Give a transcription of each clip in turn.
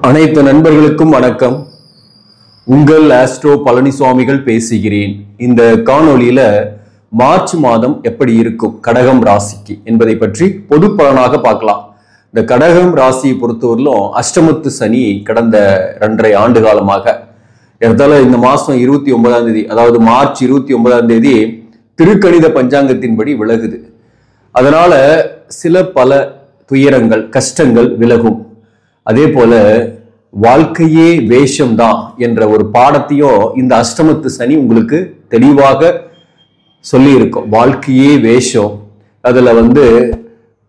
அனைத்து நண்பர்களுக்கும் வணக்கம். உங்கள் ஆஸ்ட்ரோ பழனிசுவாமிகள் பேசுகிறேன். இந்த காணொளியில மார்ச் மாதம் எப்படி இருக்கும் கடகம் ராசிக்கு என்பதை பற்றி பொது பலனாக பார்க்கலாம். இந்த கடகம் ராசியை பொறுத்தவரையிலும் அஷ்டமத்து சனி கடந்த 2.5 ஆண்டு காலமாக ஏறத்தாழ இந்த மாசம் 29ஆம் தேதி, அதாவது மார்ச் 29ஆம் தேதி திருக்கணித பஞ்சாங்கத்தின்படி விலகுது. அதனால பல துயரங்கள், கஷ்டங்கள் விலகும். அதே போல வாழ்க்கையே வேஷம்தான் என்ற ஒரு பாடத்தையும் இந்த அஷ்டமத்து சனி உங்களுக்கு தெளிவாக சொல்லி இருக்கும். வாழ்க்கையே வேஷம், அதுல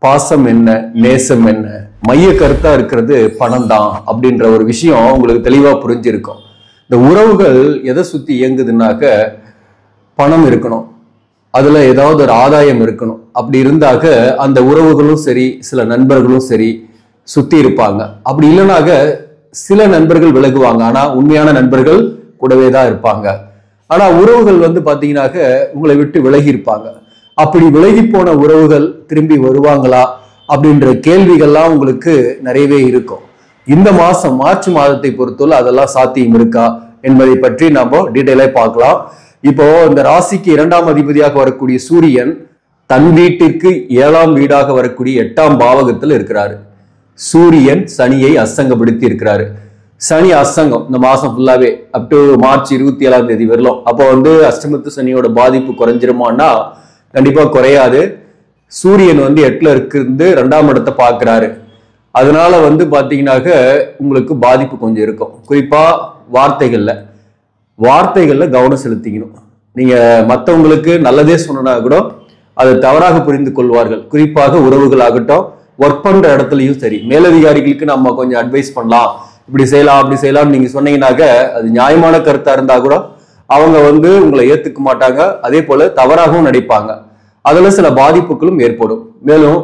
பாசம் என்ன, நேசம் என்ன, மைய கருத்தா இருக்கிறது பணம் தான் அப்படின்ற ஒரு விஷயம் உங்களுக்கு தெளிவா புரிஞ்சிருக்கும். இந்த உறவுகள் எதை சுத்தி இயங்குதுன்னாக்க பணம் இருக்கணும், அதுல ஏதாவது ஒரு ஆதாயம் இருக்கணும். அப்படி இருந்தாக்க அந்த உறவுகளும் சரி, சில நண்பர்களும் சரி சுத்தி இருப்பாங்க. அப்படி இல்லைனாக்க சில நண்பர்கள் விலகுவாங்க, ஆனா உண்மையான நண்பர்கள் கூடவே தான் இருப்பாங்க. ஆனா உறவுகள் பாத்தீங்கன்னாக்க உங்களை விட்டு விலகி இருப்பாங்க. அப்படி விலகி போன உறவுகள் திரும்பி வருவாங்களா அப்படின்ற கேள்விகள்லாம் உங்களுக்கு நிறையவே இருக்கும். இந்த மாசம் மார்ச் மாதத்தை பொறுத்தவரை அதெல்லாம் சாத்தியம் இருக்கா என்பதை பற்றி நாம டீட்டெயிலா பார்க்கலாம். இப்போ இந்த ராசிக்கு 2ஆம் அதிபதியாக வரக்கூடிய சூரியன் தன் வீட்டிற்கு 7ஆம் வீடாக வரக்கூடிய 8ஆம் பாவகத்தில் இருக்கிறாரு. சூரியன் சனியை அசங்கப்படுத்தி இருக்கிறாரு. சனி அசங்கம் இந்த மாசம் ஃபுல்லாவே அப் டு மார்ச் 27ஆம் தேதி வரலாம். அப்போ அஷ்டமத்து சனியோட பாதிப்பு குறைஞ்சிருமான்னா கண்டிப்பா குறையாது. சூரியன் 8ல இருந்து 2ஆம் இடத்தை பார்க்கிறாரு. அதனால பாத்தீங்கன்னாக்க உங்களுக்கு பாதிப்பு கொஞ்சம் இருக்கும். குறிப்பா வார்த்தைகள்ல கவனம் செலுத்திக்கணும். நீங்க மற்றவங்களுக்கு நல்லதே சொன்னா கூட அதை தவறாக புரிந்து கொள்வார்கள். குறிப்பாக உறவுகள் ஆகட்டும், ஒர்க் பண்ற இடத்துலயும் சரி, மேலதிகாரிகளுக்கு நம்ம கொஞ்சம் அட்வைஸ் பண்ணலாம், இப்படி செய்யலாம் அப்படி செய்யலாம் நீங்க சொன்னீங்கன்னாக்க அது நியாயமான கருத்தா இருந்தா கூட அவங்க உங்களை ஏத்துக்க மாட்டாங்க. அதே போல தவறாகவும் நடிப்பாங்க. அதுல சில பாதிப்புகளும் ஏற்படும். மேலும்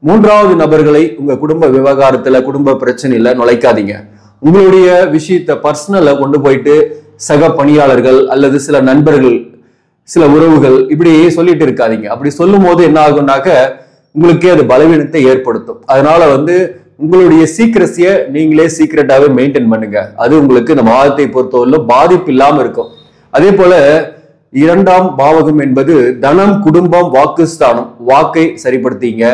3வது நபர்களை உங்க குடும்ப விவகாரத்துல, குடும்ப பிரச்சனையில நுழைக்காதீங்க. உங்களுடைய விஷயத்த பர்சனல கொண்டு போயிட்டு சக பணியாளர்கள் அல்லது சில நண்பர்கள், சில உறவுகள் இப்படி சொல்லிட்டு இருக்காதீங்க. அப்படி சொல்லும் போது என்ன ஆகும்னாக்க உங்களுக்கே அது பலவீனத்தை ஏற்படுத்தும். அதனால உங்களுடைய சீக்கிரசிய நீங்களே சீக்கிரட்டாவே மெயின்டைன் பண்ணுங்க. அது உங்களுக்கு இந்த மாதத்தை பொறுத்தவரை பாதிப்பு இல்லாம இருக்கும். அதே போல 2ஆம் பாவகம் என்பது தனம், குடும்பம், வாக்குஸ்தானம். வாக்கை சரிப்படுத்திங்க.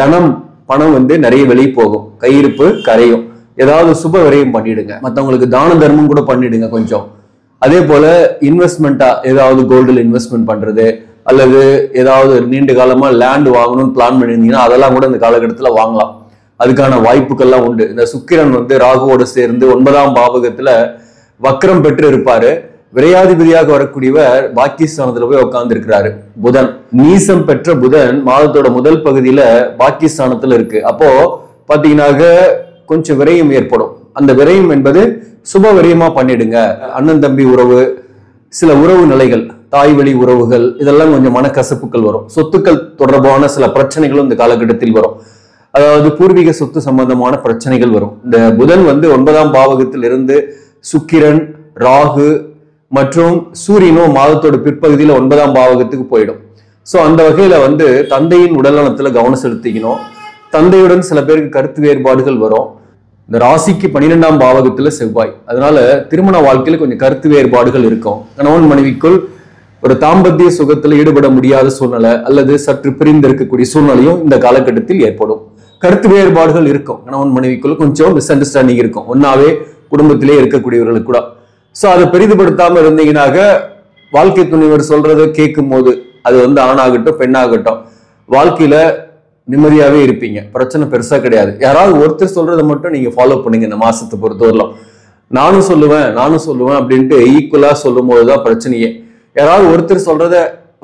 தனம், பணம் நிறைய வெளியே போகும், கையிருப்பு கரையும். ஏதாவது சுப விரயம் பண்ணிடுங்க. மற்றவங்களுக்கு தான தர்மம் கூட பண்ணிடுங்க கொஞ்சம். அதே போல இன்வெஸ்ட்மெண்டா ஏதாவது கோல்டுல இன்வெஸ்ட்மெண்ட் பண்றது அல்லது ஏதாவது நீண்ட காலமா லேண்ட் வாங்கணும்னு பிளான் பண்ணியிருந்தீங்கன்னா அதெல்லாம் கூட இந்த காலகட்டத்தில் வாங்கலாம். அதுக்கான வாய்ப்புகள்லாம் உண்டு. இந்த சுக்கிரன் ராகுவோடு சேர்ந்து 9ஆம் பாவகத்துல வக்ரம் பெற்று இருப்பாரு. விரையாதிபதியாக வரக்கூடியவர் பாக்கியஸ்தானத்துல போய் உட்கார்ந்து இருக்கிறாரு. புதன் நீசம் பெற்ற புதன் மாதத்தோட முதல் பகுதியில பாக்கியஸ்தானத்துல இருக்கு. அப்போ பாத்தீங்கன்னாக்க கொஞ்சம் விரயம் ஏற்படும். அந்த விரயம் என்பது சுப விரயமா பண்ணிடுங்க. அண்ணன் தம்பி உறவு, சில உறவு நிலைகள், தாய் வழி உறவுகள், இதெல்லாம் கொஞ்சம் மனக்கசப்புகள் வரும். சொத்துக்கள் தொடர்பான சில பிரச்சனைகளும் இந்த காலகட்டத்தில் வரும். அதாவது பூர்வீக சொத்து சம்பந்தமான பிரச்சனைகள் வரும். இந்த புதன் 9ஆம் பாவகத்தில் இருந்து சுக்கிரன், ராகு மற்றும் சூரியனும் மாதத்தோட பிற்பகுதியில 9ஆம் பாவகத்துக்கு போயிடும். சோ அந்த வகையில தந்தையின் உடல்நலத்துல கவனம் செலுத்திக்கணும். தந்தையுடன் சில பேருக்கு கருத்து வேறுபாடுகள் வரும். இந்த ராசிக்கு 12ஆம் பாவகத்துல செவ்வாய். அதனால திருமண வாழ்க்கையில கொஞ்சம் கருத்து வேறுபாடுகள் இருக்கும். கணவன் மனைவிக்குள் ஒரு தாம்பத்திய சுகத்துல ஈடுபட முடியாத சூழ்நிலை அல்லது சற்று பிரிந்து இருக்கக்கூடிய சூழ்நிலையும் இந்த காலகட்டத்தில் ஏற்படும். கருத்து வேறுபாடுகள் இருக்கும். கணவன் மனைவிக்குள்ள கொஞ்சம் மிஸ் அண்டர்ஸ்டாண்டிங் இருக்கும், ஒன்னாவே குடும்பத்திலே இருக்கக்கூடியவர்களுக்கு கூட. சோ அதை பெரிதுபடுத்தாம இருந்தீங்கன்னாக்க வாழ்க்கை துணைவர் சொல்றதை கேட்கும் போது அது ஆணாகட்டும் பெண்ணாகட்டும் வாழ்க்கையில நிம்மதியாவே இருப்பீங்க. பிரச்சனை பெருசா கிடையாது. யாராவது ஒருத்தர் சொல்றதை மட்டும் நீங்க ஃபாலோ பண்ணுங்க. இந்த மாசத்தை பொறுத்தவரையிலும் நானும் சொல்லுவேன் அப்படின்ட்டு ஈக்குவலா சொல்லும் போதுதான் பிரச்சனையே. யாராவது ஒருத்தர் சொல்றத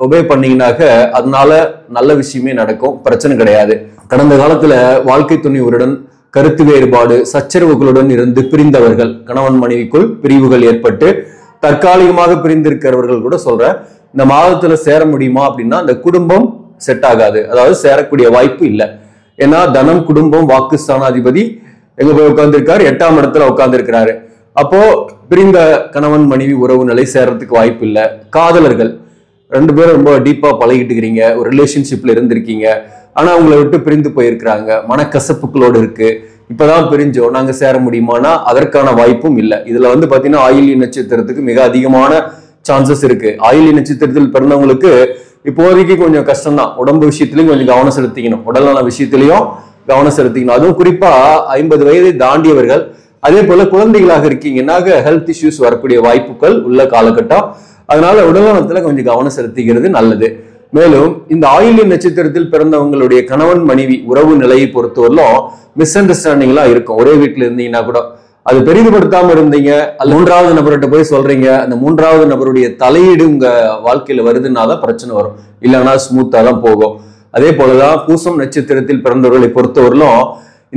ஒபே பண்ணீங்கன்னாக்க அதனால நல்ல விஷயமே நடக்கும், பிரச்சனை கிடையாது. கடந்த காலத்துல வாழ்க்கை துணைவருடன் கருத்து வேறுபாடு, சச்சரவுகளுடன் இருந்து பிரிந்தவர்கள், கணவன் மனைவிக்குள் பிரிவுகள் ஏற்பட்டு தற்காலிகமாக பிரிந்திருக்கிறவர்கள் கூட இந்த மாதத்துல சேர முடியுமா அப்படின்னா அந்த குடும்பம் செட் ஆகாது. அதாவது சேரக்கூடிய வாய்ப்பு இல்லை. ஏன்னா தனம், குடும்பம், வாக்குஸ்தானாதிபதி எங்க போய் உட்கார்ந்துருக்காரு, 8ஆம் இடத்துல உட்கார்ந்துருக்கிறாரு. அப்போ பிரிந்த கணவன் மனைவி உறவு நிலை சேரத்துக்கு வாய்ப்பு இல்லை. காதலர்கள் 2 பேரும் ரொம்ப டீப்பா பழகிட்டு இருக்கிறீங்க, ஒரு ரிலேஷன்ஷிப்ல இருந்திருக்கீங்க, ஆனா அவங்களை விட்டு பிரிந்து போயிருக்கிறாங்க, மனக்கசப்புகளோடு இருக்கு. இப்பதான் பிரிஞ்சோம், நாங்க சேர முடியுமானா அதற்கான வாய்ப்பும் இல்லை. இதுல வந்து பாத்தீங்கன்னா ஆயில்ய நட்சத்திரத்துக்கு மிக அதிகமான சான்சஸ் இருக்கு. ஆயில்ய நட்சத்திரத்தில் பிறந்தவங்களுக்கு இப்போதைக்கு கொஞ்சம் கஷ்டம்தான். உடம்பு விஷயத்திலையும் கொஞ்சம் கவனம் செலுத்திக்கணும், உடல்நல விஷயத்திலையும் கவனம் செலுத்திக்கணும். அதுவும் குறிப்பா 50 வயதை தாண்டியவர்கள், அதே போல குழந்தைகளாக இருக்கீங்கன்னா ஹெல்த் இஷ்யூஸ் வரக்கூடிய வாய்ப்புகள் உள்ள காலகட்டம். அதனால உடல்நலத்துல கொஞ்சம் கவனம் செலுத்திக்கிறது நல்லது. மேலும் இந்த ஆயில்ய நட்சத்திரத்தில் பிறந்தவங்களுடைய கணவன் மனைவி உறவு நிலையை பொறுத்தவரையிலும் மிஸ் அண்டர்ஸ்டாண்டிங் எல்லாம் இருக்கும். ஒரே வீட்டுல இருந்தீங்கன்னா கூட அது பெரிதுபடுத்தாம இருந்தீங்க, அது மூன்றாவது நபர்கிட்ட போய் சொல்றீங்க, அந்த மூன்றாவது நபருடைய தலையீடு உங்க வாழ்க்கையில வருதுனாதான் பிரச்சனை வரும். இல்லைன்னா ஸ்மூத்தா தான் போகும். அதே போலதான் பூசம் நட்சத்திரத்தில் பிறந்தவர்களை பொறுத்தவரையிலும்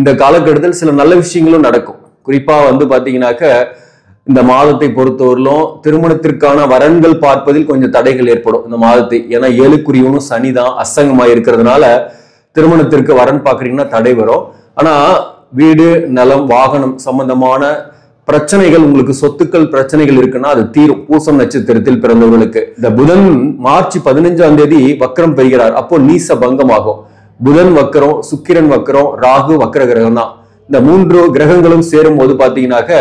இந்த காலகட்டத்தில் சில நல்ல விஷயங்களும் நடக்கும். குறிப்பா வந்து பாத்தீங்கன்னாக்க இந்த மாதத்தை பொறுத்தவரையிலும் திருமணத்திற்கான வரன்கள் பார்ப்பதில் கொஞ்சம் தடைகள் ஏற்படும் இந்த மாதத்தை. ஏன்னா 7க்குரியவனும் சனிதான் அஸ்தங்கமாக இருக்கிறதுனால திருமணத்திற்கு வரன் பாக்குறீங்கன்னா தடை வரும். ஆனா வீடு நிலம் வாகனம் சம்பந்தமான பிரச்சனைகள், உங்களுக்கு சொத்துக்கள் பிரச்சனைகள் இருக்குன்னா அது தீரும் பூசம் நட்சத்திரத்தில் பிறந்தவர்களுக்கு. இந்த புதன் மார்ச் 15ஆம் தேதி வக்கரம் பெறுகிறார். அப்போ நீச பங்கமாகும். புதன் வக்கரம், சுக்கிரன் வக்கரம், ராகு வக்கர கிரகம் தான். இந்த 3 கிரகங்களும் சேரும் போது பாத்தீங்கன்னாக்க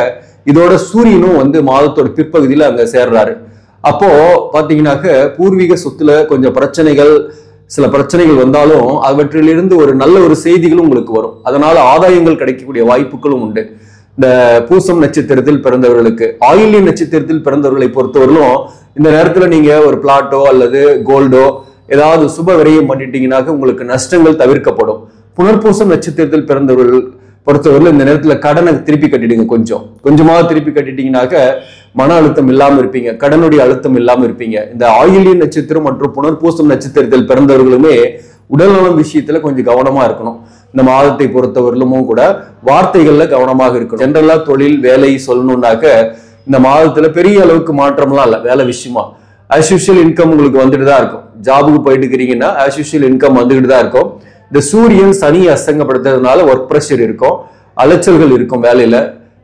இதோட சூரியனும் வந்து மாதத்தோட பிற்பகுதியில அங்க சேர்றாரு. அப்போ பாத்தீங்கன்னாக்க பூர்வீக சொத்துல கொஞ்சம் பிரச்சனைகள், சில பிரச்சனைகள் வந்தாலும் அவற்றிலிருந்து ஒரு நல்ல ஒரு செய்திகளும் உங்களுக்கு வரும். அதனால ஆதாயங்கள் கிடைக்கக்கூடிய வாய்ப்புகளும் உண்டு இந்த பூசம் நட்சத்திரத்தில் பிறந்தவர்களுக்கு. ஆயில்ய நட்சத்திரத்தில் பிறந்தவர்களை பொறுத்தவரையிலும் இந்த நேரத்துல நீங்க ஒரு பிளாட்டோ அல்லது கோல்டோ ஏதாவது சுப விரயம் பண்ணிட்டீங்கன்னாக்க உங்களுக்கு நஷ்டங்கள் தவிர்க்கப்படும். புனர்பூசம் நட்சத்திரத்தில் பிறந்தவர்கள் பொறுத்தவரையில இந்த நேரத்துல கடனை திருப்பி கட்டிடுங்க. கொஞ்சமாக திருப்பி கட்டிட்டீங்கன்னாக்க மன அழுத்தம் இல்லாம இருப்பீங்க, கடனுடைய அழுத்தம் இல்லாம இருப்பீங்க. இந்த ஆயில்ய நட்சத்திரம் மற்றும் புனர்பூசம் நட்சத்திரத்தில் பிறந்தவர்களுமே உடல்நலம் விஷயத்துல கொஞ்சம் கவனமா இருக்கணும். இந்த மாதத்தை பொறுத்தவரையிலும் கூட வார்த்தைகள்ல கவனமாக இருக்கணும். ஜென்ரலா தொழில் வேலை சொல்லணும்னாக்க இந்த மாதத்துல பெரிய அளவுக்கு மாற்றம்லாம் இல்லை. வேலை விஷயமா ஆஸ் யூஷுவல் இன்கம் உங்களுக்கு வந்துட்டு தான் இருக்கும். ஜாபுக்கு போயிட்டு இருக்கிறீங்கன்னா ஆஸ் யூஷுவல் இன்கம் வந்துகிட்டு தான் இருக்கும். இந்த சூரியன் சனி அஸ்தங்கப்படுத்துறதுனால ஒர்க் ப்ரெஷர் இருக்கும், அலைச்சல்கள் இருக்கும் வேலையில.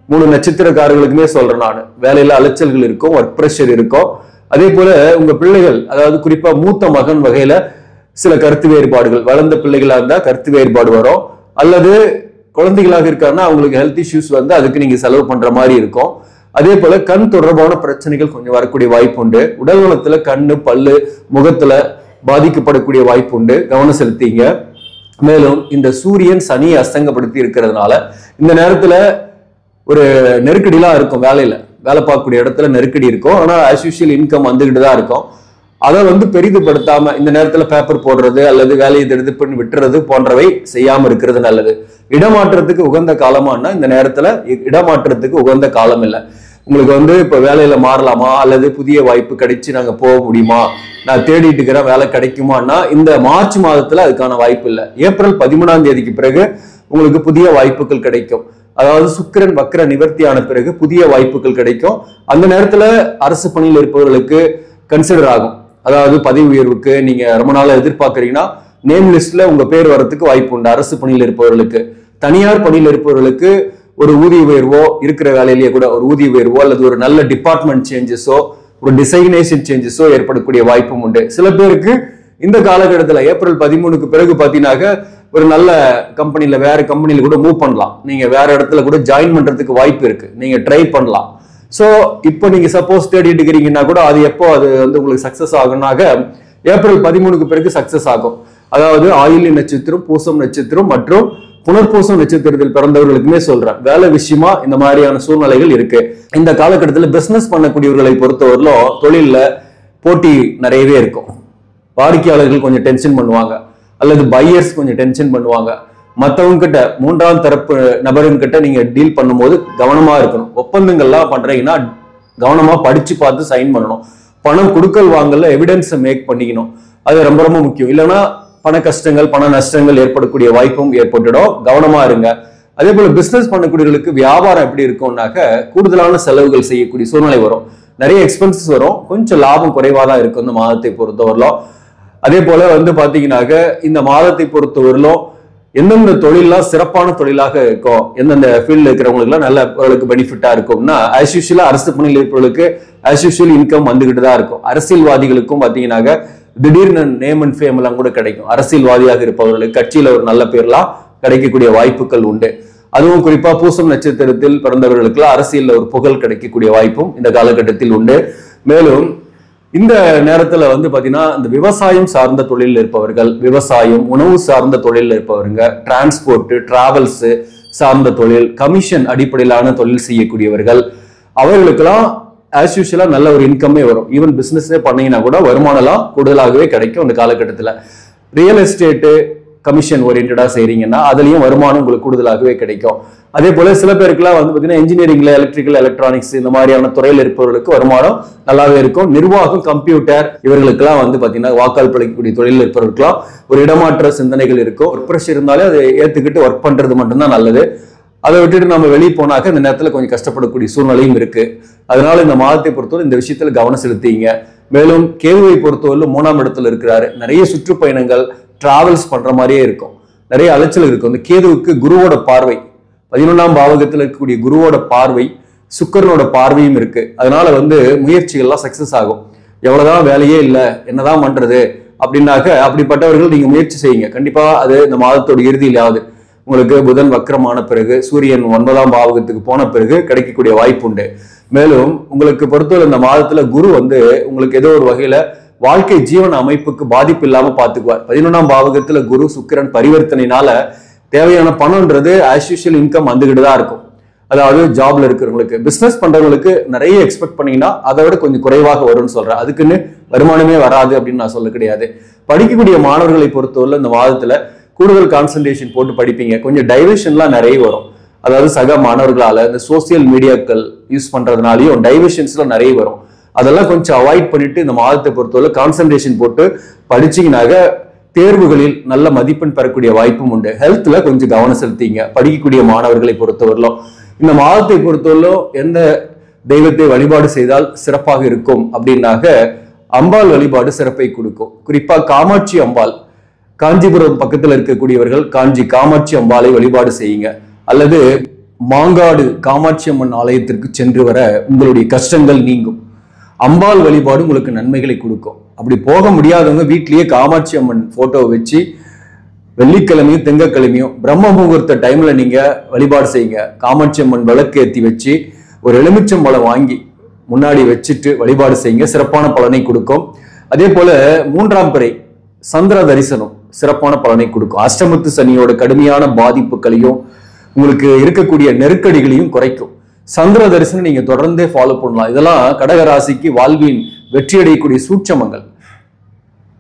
3 நட்சத்திரக்காரர்களுக்குமே சொல்றேன் நான், வேலையில அலைச்சல்கள் இருக்கும், ஒர்க் ப்ரெஷர் இருக்கும். அதே போல உங்க பிள்ளைகள், அதாவது குறிப்பா மூத்த மகன் வகையில சில கருத்து வேறுபாடுகள், வளர்ந்த பிள்ளைகளா இருந்தா கருத்து வேறுபாடு வரும். அல்லது குழந்தைகளாக இருக்காருன்னா அவங்களுக்கு ஹெல்த் இஷ்யூஸ் வந்து அதுக்கு நீங்க செலவு பண்ற மாதிரி இருக்கும். அதே போல கண் தொடர்பான பிரச்சனைகள் கொஞ்சம் வரக்கூடிய வாய்ப்பு உண்டு. உடல் நலத்துல கண்ணு பல்லு முகத்துல பாதிக்கப்படக்கூடிய வாய்ப்பு உண்டு, கவனம் செலுத்திங்க. மேலும் இந்த சூரியன் சனியை அஸ்தங்கப்படுத்தி இருக்கிறதுனால இந்த நேரத்துல ஒரு நெருக்கடிலாம் இருக்கும். வேலை பார்க்கக்கூடிய இடத்துல நெருக்கடி இருக்கும். ஆனா ஆஸ் யூஷுவல் இன்கம் வந்துகிட்டு தான் இருக்கும். அதை வந்து பெரிதுபடுத்தாம இந்த நேரத்துல பேப்பர் போடுறது அல்லது வேலையை எடுத்து பண்ணி விட்டுறது போன்றவை செய்யாம இருக்கிறது நல்லது. இடமாற்றத்துக்கு உகந்த காலமானா இந்த நேரத்துல இடமாற்றத்துக்கு உகந்த காலம் இல்லை. உங்களுக்கு வந்து இப்ப வேலையில மாறலாமா அல்லது புதிய வாய்ப்பு கிடைச்சு நாங்க போக முடியுமா, நான் தேடிட்டு இருக்கிறேன் வேலை கிடைக்குமான்னா இந்த மார்ச் மாதத்துல அதுக்கான வாய்ப்பு இல்லை. ஏப்ரல் 13ஆம் தேதிக்கு பிறகு உங்களுக்கு புதிய வாய்ப்புகள் கிடைக்கும். அதாவது சுக்கிரன் வக்ர நிவர்த்தியான பிறகு புதிய வாய்ப்புகள் கிடைக்கும். அந்த நேரத்துல அரசு பணியில் இருப்பவர்களுக்கு கன்சிடர் ஆகும். அதாவது பதவி உயர்வுக்கு நீங்க ரொம்ப நாளா எதிர்பார்க்கறீங்கன்னா நேம் லிஸ்ட்ல உங்க பேர் வரதுக்கு வாய்ப்பு உண்டு. அரசு பணியில் இருப்பவர்களுக்கு, தனியார் பணியில் இருப்பவர்களுக்கு ஒரு ஊதிய உயர்வோ, இருக்கிற வேலையிலேயே கூட ஒரு ஊதிய உயர்வோ அல்லது ஒரு நல்ல டிபார்ட்மெண்ட் சேஞ்சஸோ ஒரு டிசைனேஷன் சேஞ்சஸோ ஏற்படக்கூடிய வாய்ப்பும் உண்டு. சில பேருக்கு இந்த காலகட்டத்தில் ஏப்ரல் 13க்கு பிறகு பாத்தீங்கன்னாக்க ஒரு நல்ல கம்பெனில வேற கம்பெனில கூட மூவ் பண்ணலாம். நீங்க வேற இடத்துல கூட ஜாயின் பண்றதுக்கு வாய்ப்பு இருக்கு, நீங்க ட்ரை பண்ணலாம். சோ இப்போ நீங்க சப்போஸ் தேடிட்டு இருக்கிறீங்கன்னா கூட அது எப்போ அது வந்து உங்களுக்கு சக்சஸ் ஆகும்னாக்க ஏப்ரல் 13க்கு பிறகு சக்சஸ் ஆகும். அதாவது ஆயில்ய நட்சத்திரம், பூசம் நட்சத்திரம் மற்றும் புனர்பூசம் நட்சத்திரத்தில் பிறந்தவர்களுக்குமே சொல்றேன், வேலை விஷயமா இந்த மாதிரியான சூழ்நிலைகள் இருக்கு. இந்த காலகட்டத்தில் பிசினஸ் பண்ணக்கூடியவர்களை பொறுத்தவரையிலும் தொழில போட்டி நிறையவே இருக்கும். வாடிக்கையாளர்கள் கொஞ்சம் டென்ஷன் பண்ணுவாங்க அல்லது பையர்ஸ் கொஞ்சம் டென்ஷன் பண்ணுவாங்க. மற்றவங்க கிட்ட, மூன்றாம் தரப்பு நபரின் கிட்ட நீங்க டீல் பண்ணும்போது கவனமா இருக்கணும். ஒப்பந்தங்கள்லாம் பண்றீங்கன்னா கவனமா படிச்சு பார்த்து சைன் பண்ணணும். பணம் கொடுக்கல் வாங்கல எவிடன்ஸை மேக் பண்ணிக்கணும், அது ரொம்ப ரொம்ப முக்கியம். இல்லைன்னா பண கஷ்டங்கள் பண நஷ்டங்கள் ஏற்படக்கூடிய வாய்ப்பும் ஏற்பட்டுடும், கவனமா இருங்க. அதே போல பிசினஸ் பண்ணக்கூடியவர்களுக்கு வியாபாரம் எப்படி இருக்கும்னாக்க கூடுதலான செலவுகள் செய்யக்கூடிய சூழ்நிலை வரும், நிறைய எக்ஸ்பென்சஸ் வரும், கொஞ்சம் லாபம் குறைவாக தான் இருக்கும் இந்த மாதத்தை பொறுத்தவரையிலும். அதே போல வந்து பாத்தீங்கன்னாக்க இந்த மாதத்தை பொறுத்தவரையிலும் எந்தெந்த தொழிலாம் சிறப்பான தொழிலாக இருக்கும், எந்தெந்த ஃபீல்ட்ல இருக்கிறவங்களுக்கு நல்ல அவர்களுக்கு பெனிஃபிட்டா இருக்கும்னா ஆஸ் யூஷுவலா அரசு பணியில் இருப்பவர்களுக்கு ஆஸ் யூஷுவல் இன்கம் வந்துகிட்டு தான் இருக்கும். அரசியல்வாதிகளுக்கும் பாத்தீங்கன்னாக்க திடீர்னு நேம் அண்ட் ஃபேம் எல்லாம் கூட கிடைக்கும். அரசியல்வாதியாக இருப்பவர்களுக்கு கட்சியில ஒரு நல்ல பேர்லாம் கிடைக்கக்கூடிய வாய்ப்புகள் உண்டு. அதுவும் குறிப்பா பூசம் நட்சத்திரத்தில் பிறந்தவர்களுக்கு அரசியல்ல ஒரு புகழ் கிடைக்கக்கூடிய வாய்ப்பும் இந்த காலகட்டத்தில் உண்டு. மேலும் இந்த நேரத்துல பாத்தீங்கன்னா இந்த விவசாயம் சார்ந்த தொழில் இருப்பவர்கள், விவசாயம் உணவு சார்ந்த தொழில் இருப்பவங்க, டிரான்ஸ்போர்ட் டிராவல்ஸ் சார்ந்த தொழில், கமிஷன் அடிப்படையிலான தொழில் செய்யக்கூடியவர்கள், அவர்களுக்கெல்லாம் ஆஸ் யூஷுவலா நல்ல ஒரு இன்கமே வரும். ஈவன் பிசினஸே பண்ணீங்கன்னா கூட வருமானம்லாம் கூடுதலாகவே கிடைக்கும். இந்த காலகட்டத்தில் ரியல் எஸ்டேட்டு கமிஷன் ஓரியன்டா செய்றீங்கன்னா அதுலயும் வருமானம் உங்களுக்கு கூடுதலாகவே கிடைக்கும். அதே போல சில பேருக்குலாம் பாத்தீங்கன்னா இன்ஜினியரிங்ல எலக்ட்ரிக்கல் எலக்ட்ரானிக்ஸ் இந்த மாதிரியான துறையில் இருப்பவர்களுக்கு வருமானம் நல்லாவே இருக்கும். நிர்வாகம் கம்ப்யூட்டர் இவர்களுக்கெல்லாம் பாத்தீங்கன்னா வாக்கால் பழிக்கக்கூடிய தொழில் இருப்பவர்களுக்கெல்லாம் ஒரு இடமாற்ற சிந்தனைகள் இருக்கும். ஒர்க் ப்ரெஷர் இருந்தாலே அதை ஏத்துக்கிட்டு ஒர்க் பண்றது மட்டும்தான் நல்லது. அதை விட்டுட்டு நம்ம வெளியே போனாக்க இந்த நேரத்தில் கொஞ்சம் கஷ்டப்படக்கூடிய சூழ்நிலையும் இருக்கு. அதனால இந்த மாதத்தை பொறுத்தவரை இந்த விஷயத்துல கவனம் செலுத்திங்க. மேலும் கேதுவை பொறுத்தவரை 3ஆம் இடத்துல இருக்கிறாரு. நிறைய சுற்றுப்பயணங்கள் டிராவல்ஸ் பண்ற மாதிரியே இருக்கும், நிறைய அலைச்சல் இருக்கும். இந்த கேதுவுக்கு குருவோட பார்வை 11ஆம் பாவகத்தில் இருக்கக்கூடிய குருவோட பார்வை சுக்கிரனோட பார்வையும் இருக்கு. அதனால முயற்சிகள்லாம் சக்சஸ் ஆகும். எவ்வளவுதான் வேலையே இல்லை என்னதான் பண்றது அப்படின்னாக்க அப்படிப்பட்டவர்கள் நீங்க முயற்சி செய்யுங்க. கண்டிப்பா அது இந்த மாதத்தோட இறுதியிலாவது உங்களுக்கு புதன் வக்ரமான பிறகு சூரியன் 9ஆம் பாவகத்துக்கு போன பிறகு கிடைக்கக்கூடிய வாய்ப்பு உண்டு. மேலும் உங்களுக்கு பொறுத்தவரை இந்த மாதத்துல குரு உங்களுக்கு ஏதோ ஒரு வகையில வாழ்க்கை ஜீவன அமைப்புக்கு பாதிப்பு இல்லாம பாத்துக்குவார். 11ஆம் பாவகத்துல குரு சுக்கிரன் பரிவர்த்தனையினால தேவையான பணம்ன்றது ஆஸ் யூஷுவல் இன்கம் வந்துகிட்டு தான் இருக்கும். அதாவது ஜாப்ல இருக்கிறவங்களுக்கு, பிசினஸ் பண்றவங்களுக்கு நிறைய எக்ஸ்பெக்ட் பண்ணீங்கன்னா அதை விட கொஞ்சம் குறைவாக வரும்னு சொல்றேன். அதுக்குன்னு வருமானமே வராது அப்படின்னு நான் சொல்ல கிடையாது. படிக்கக்கூடிய மாணவர்களை பொறுத்தவரை இந்த மாதத்துல கூடுதல் கான்சன்ட்ரேஷன் போட்டு படிப்பீங்க. கொஞ்சம் டைவர்ஷன்லாம் நிறைய வரும். அதாவது சக மாணவர்களால இந்த சோசியல் மீடியாக்கள் யூஸ் பண்றதுனாலயும் டைவர்ஷன்ஸ்லாம் நிறைய வரும். அதெல்லாம் கொஞ்சம் அவாய்ட் பண்ணிட்டு இந்த மாதத்தை பொறுத்தவரை கான்சன்ட்ரேஷன் போட்டு படிச்சீங்கன்னாக தேர்வுகளில் நல்ல மதிப்பெண் பெறக்கூடிய வாய்ப்பும் உண்டு. ஹெல்த்ல கொஞ்சம் கவனம் செலுத்திங்க. படிக்கக்கூடிய மாணவர்களை பொறுத்தவரையிலும் இந்த மாதத்தை பொறுத்தவரையிலும் எந்த தெய்வத்தை வழிபாடு செய்தால் சிறப்பாக இருக்கும் அப்படின்னாக்க அம்பாள் வழிபாடு சிறப்பை கொடுக்கும். குறிப்பா காமாட்சி அம்பாள், காஞ்சிபுரம் பக்கத்துல இருக்கக்கூடியவர்கள் காஞ்சி காமாட்சி அம்பாளை வழிபாடு செய்யுங்க. அல்லது மாங்காடு காமாட்சி அம்மன் ஆலயத்திற்கு சென்று வர உங்களுடைய கஷ்டங்கள் நீங்கும். அம்பாள் வழிபாடு உங்களுக்கு நன்மைகளை கொடுக்கும். அப்படி போக முடியாதவங்க வீட்லயே காமாட்சி அம்மன் போட்டோவை வச்சு வெள்ளிக்கிழமையும் திங்கக்கிழமையும் பிரம்ம முகூர்த்த டைம்ல நீங்க வழிபாடு செய்யுங்க. காமாட்சி அம்மன் விளக்கு ஏற்றி வச்சு ஒரு எலுமிச்சம்பழம் வாங்கி முன்னாடி வச்சுட்டு வழிபாடு செய்யுங்க, சிறப்பான பலனை கொடுக்கும். அதே போல 3ஆம் பிறை சந்திர தரிசனம் சிறப்பான பலனை கொடுக்கும். அஷ்டமத்து சனியோட கடுமையான பாதிப்புகளையும் உங்களுக்கு இருக்கக்கூடிய நெருக்கடிகளையும் குறைக்கும். சந்திர தரிசனம் நீங்க தொடர்ந்தே ஃபாலோ பண்ணலாம். இதெல்லாம் கடகராசிக்கு வாழ்வின் வெற்றி அடையக்கூடிய சூட்சமங்கள்.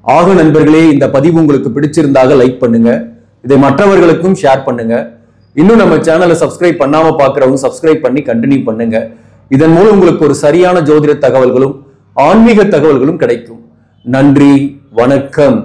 ஆக நண்பர்களே, இந்த பதிவு உங்களுக்கு பிடிச்சிருந்தாக லைக் பண்ணுங்க, இதை மற்றவர்களுக்கும் ஷேர் பண்ணுங்க. இன்னும் நம்ம சேனலை சப்ஸ்கிரைப் பண்ணாம பாக்குறவங்க சப்ஸ்கிரைப் பண்ணி கண்டினியூ பண்ணுங்க. இதன் மூலம் உங்களுக்கு ஒரு சரியான ஜோதிட தகவல்களும் ஆன்மீக தகவல்களும் கிடைக்கும். நன்றி, வணக்கம்.